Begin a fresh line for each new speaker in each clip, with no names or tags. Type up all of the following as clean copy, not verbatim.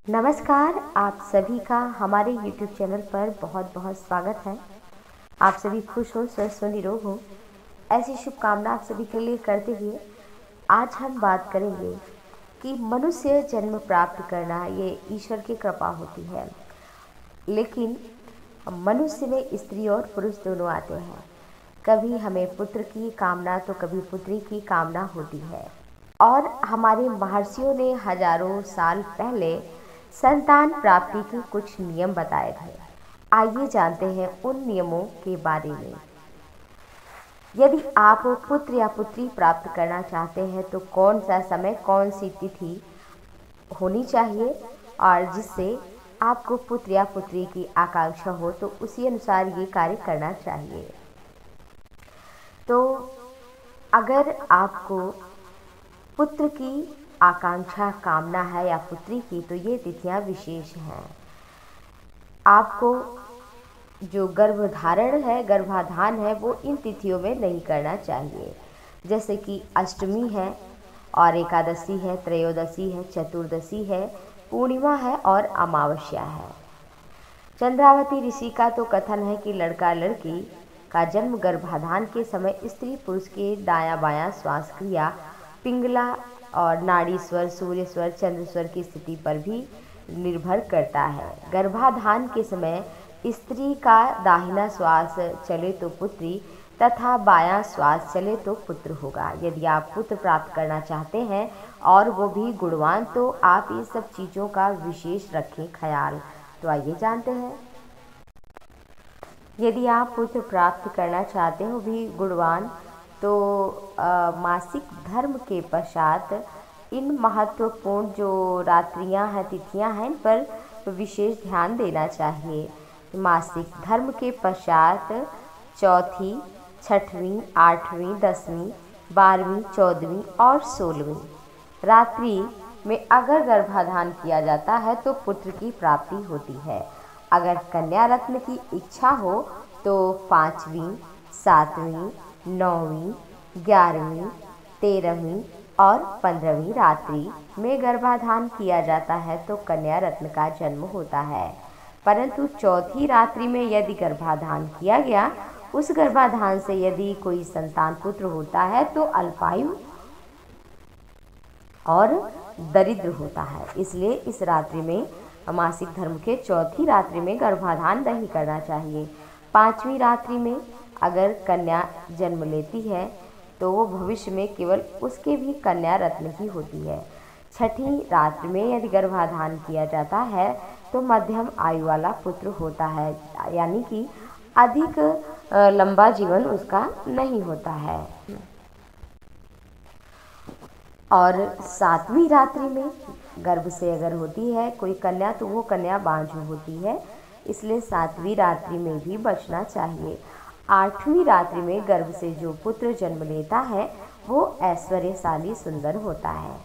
नमस्कार, आप सभी का हमारे YouTube चैनल पर बहुत बहुत स्वागत है। आप सभी खुश हो, स्वस्थ हो, निरोग हो, ऐसी शुभकामना आप सभी के लिए करते हुए आज हम बात करेंगे कि मनुष्य जन्म प्राप्त करना ये ईश्वर की कृपा होती है, लेकिन मनुष्य में स्त्री और पुरुष दोनों आते हैं। कभी हमें पुत्र की कामना तो कभी पुत्री की कामना होती है, और हमारे महर्षियों ने हजारों साल पहले संतान प्राप्ति के कुछ नियम बताए थे। आइए जानते हैं उन नियमों के बारे में। यदि आप पुत्र या पुत्री प्राप्त करना चाहते हैं तो कौन सा समय, कौन सी तिथि होनी चाहिए, और जिससे आपको पुत्र या पुत्री की आकांक्षा हो तो उसी अनुसार ये कार्य करना चाहिए। तो अगर आपको पुत्र की आकांक्षा, कामना है या पुत्री की, तो ये तिथियां विशेष हैं। आपको जो गर्भधारण है, गर्भाधान है, वो इन तिथियों में नहीं करना चाहिए। जैसे कि अष्टमी है और एकादशी है, त्रयोदशी है, चतुर्दशी है, पूर्णिमा है और अमावस्या है। चंद्रावती ऋषि का तो कथन है कि लड़का लड़की का जन्म गर्भाधान के समय स्त्री पुरुष के दायां बायां श्वास क्रिया, पिंगला और नाड़ी स्वर, सूर्य स्वर, चंद्र स्वर की स्थिति पर भी निर्भर करता है। गर्भाधान के समय स्त्री का दाहिना श्वास चले तो पुत्री तथा बायां श्वास चले तो पुत्र होगा। यदि आप पुत्र प्राप्त करना चाहते हैं और वो भी गुणवान, तो आप इन सब चीज़ों का विशेष रखें ख्याल। तो आइए जानते हैं। यदि आप पुत्र प्राप्त करना चाहते हो भी गुणवान, तो मासिक धर्म के पश्चात इन महत्वपूर्ण जो रात्रियां हैं, तिथियां हैं, इन पर विशेष ध्यान देना चाहिए। मासिक धर्म के पश्चात चौथी, छठवीं, आठवीं, 10वीं, 12वीं, 14वीं और 16वीं रात्रि में अगर गर्भाधान किया जाता है तो पुत्र की प्राप्ति होती है। अगर कन्या रत्न की इच्छा हो तो 5वीं, 7वीं, 9वीं, 11वीं, 13वीं और 15वीं रात्रि में गर्भाधान किया जाता है तो कन्या रत्न का जन्म होता है। परंतु चौथी रात्रि में यदि गर्भाधान किया गया, उस गर्भाधान से यदि कोई संतान पुत्र होता है तो अल्पायु और दरिद्र होता है। इसलिए इस रात्रि में, मासिक धर्म के चौथी रात्रि में गर्भाधान नहीं करना चाहिए। 5वीं रात्रि में अगर कन्या जन्म लेती है तो वो भविष्य में केवल उसके भी कन्या रत्न ही होती है। 6ठी रात्रि में यदि गर्भाधान किया जाता है तो मध्यम आयु वाला पुत्र होता है, यानी कि अधिक लंबा जीवन उसका नहीं होता है। और 7वीं रात्रि में गर्भ से अगर होती है कोई कन्या तो वो कन्या बांझ होती है, इसलिए 7वीं रात्रि में भी बचना चाहिए। 8वीं रात्रि में गर्भ से जो पुत्र जन्म लेता है वो ऐश्वर्यशाली, सुंदर होता है।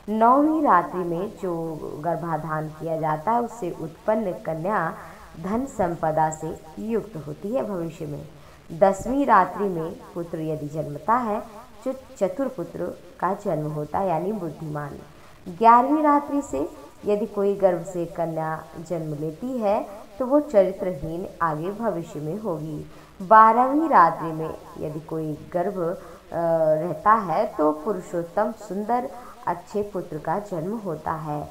9वीं रात्रि में जो गर्भाधान किया जाता है उससे उत्पन्न कन्या धन संपदा से युक्त होती है भविष्य में। 10वीं रात्रि में पुत्र यदि जन्मता है जो चतुर पुत्र का जन्म होता है, यानी बुद्धिमान। 11वीं रात्रि से यदि कोई गर्भ से कन्या जन्म लेती है तो वो चरित्रहीन आगे भविष्य में होगी। 12वीं रात्रि में यदि कोई गर्भ रहता है तो पुरुषोत्तम, सुंदर, अच्छे पुत्र का जन्म होता है।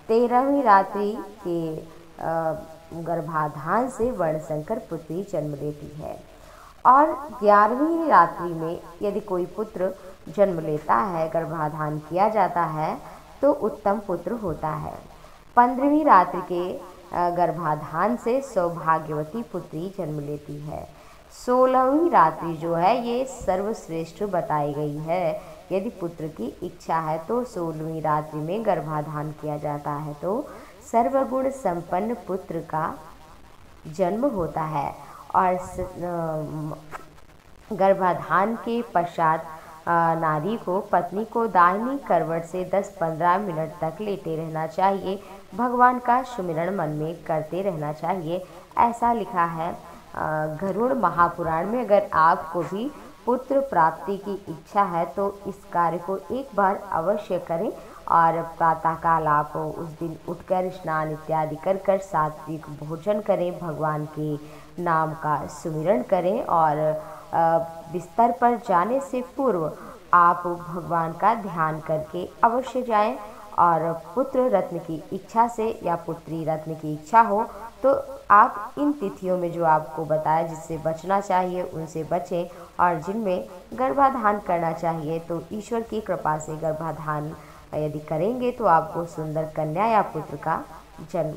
13वीं रात्रि के गर्भाधान से वर्णशंकर पुत्री जन्म लेती है। और 11वीं रात्रि में यदि कोई पुत्र जन्म लेता है, गर्भाधान किया जाता है, तो उत्तम पुत्र होता है। 15वीं रात्रि के गर्भाधान से सौभाग्यवती पुत्री जन्म लेती है। 16वीं रात्रि जो है ये सर्वश्रेष्ठ बताई गई है। यदि पुत्र की इच्छा है तो 16वीं रात्रि में गर्भाधान किया जाता है तो सर्वगुण संपन्न पुत्र का जन्म होता है। और गर्भाधान के पश्चात नारी को, पत्नी को दाहिनी करवट से 10-15 मिनट तक लेटे रहना चाहिए। भगवान का सुमिरन मन में करते रहना चाहिए, ऐसा लिखा है गरुड़ महापुराण में। अगर आपको भी पुत्र प्राप्ति की इच्छा है तो इस कार्य को एक बार अवश्य करें और प्रातःकाल आप उस दिन उठकर स्नान इत्यादि कर कर सात्विक भोजन करें, भगवान के नाम का सुमिरन करें और बिस्तर पर जाने से पूर्व आप भगवान का ध्यान करके अवश्य जाएं। और पुत्र रत्न की इच्छा से या पुत्री रत्न की इच्छा हो तो आप इन तिथियों में जो आपको बताया जिससे बचना चाहिए उनसे बचें, और जिनमें गर्भाधान करना चाहिए तो ईश्वर की कृपा से गर्भाधान यदि करेंगे तो आपको सुंदर कन्या या पुत्र का जन्म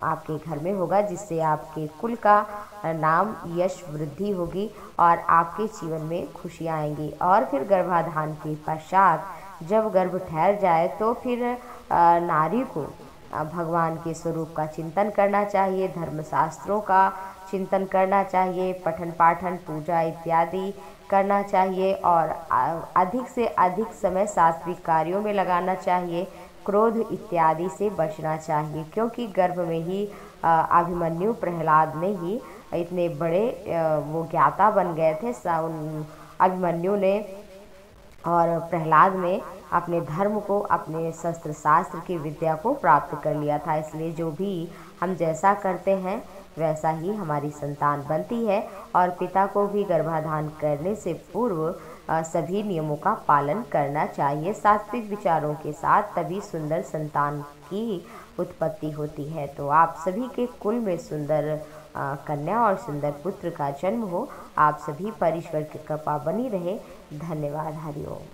आपके घर में होगा, जिससे आपके कुल का नाम यश वृद्धि होगी और आपके जीवन में खुशियाँ आएंगी। और फिर गर्भाधान के पश्चात जब गर्भ ठहर जाए तो फिर नारी को भगवान के स्वरूप का चिंतन करना चाहिए, धर्मशास्त्रों का चिंतन करना चाहिए, पठन पाठन पूजा इत्यादि करना चाहिए और अधिक से अधिक समय सात्विक कार्यों में लगाना चाहिए। क्रोध इत्यादि से बचना चाहिए, क्योंकि गर्भ में ही अभिमन्यु प्रहलाद ने ही इतने बड़े वो ज्ञाता बन गए थे। अभिमन्यु ने और प्रहलाद ने अपने धर्म को, अपने शस्त्र शास्त्र की विद्या को प्राप्त कर लिया था। इसलिए जो भी हम जैसा करते हैं वैसा ही हमारी संतान बनती है। और पिता को भी गर्भाधान करने से पूर्व सभी नियमों का पालन करना चाहिए सात्विक विचारों के साथ, तभी सुंदर संतान की उत्पत्ति होती है। तो आप सभी के कुल में सुंदर कन्या और सुंदर पुत्र का जन्म हो। आप सभी पर ईश्वर की कृपा बनी रहे। धन्यवाद। हरि ओम।